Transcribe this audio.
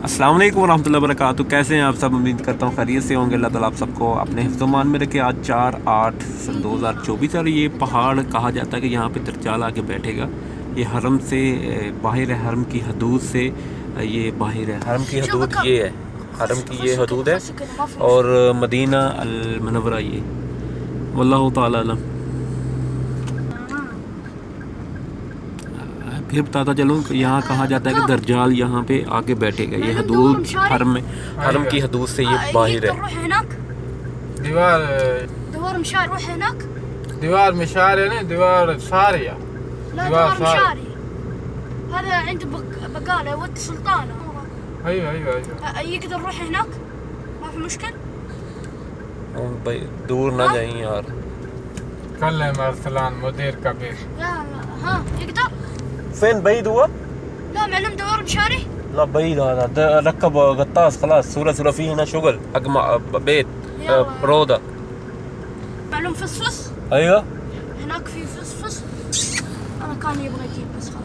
अस्सलाम वालेकुम रहमतुल्लाहि वबरकातुहू। कैसे हैं आप सब? उम्मीद करता हूँ खैरियत से होंगे। अल्लाह ताला आप सबको अपने हिफ्ज़-ओ-मान में रखे। आज 4/8/2024 और ये पहाड़ कहा जाता है कि यहाँ पे दज्जाल आके बैठेगा। ये हरम से बाहर है, हरम की हदूद से ये बाहर है। हरम की हदूद ये है, हरम की ये हदूद है और मदीना अल मुनव्वरा ये। वल्लाहु ताला अलम। फिर बताता चलूँ कि यहाँ कहा जाता है कि दज्जाल यहाँ पे आके बैठेगा। ये हदूद हरम में, हरम की हदूद से ये बाहर है। دوار مشاري روح هناك. ديوار مشاري يعني ديوار سارية. لا دوار مشاري هذا عنده بقالة ود سلطانة. ايوه يقدر يروح هناك ما في مشكل. دور نہ جائیں یار. كلم ارسلان مدير كبير. لا ها يقدر. فين بعيد هو؟ لا معلم دوار مشاري. لا بعيد هذا، ركب غطاس خلاص. صورة في هنا شغل حق بيت روضة. معلوم فصفص. ايوه هناك في فصفص. انا كان يبغى يجيب بس خلاص.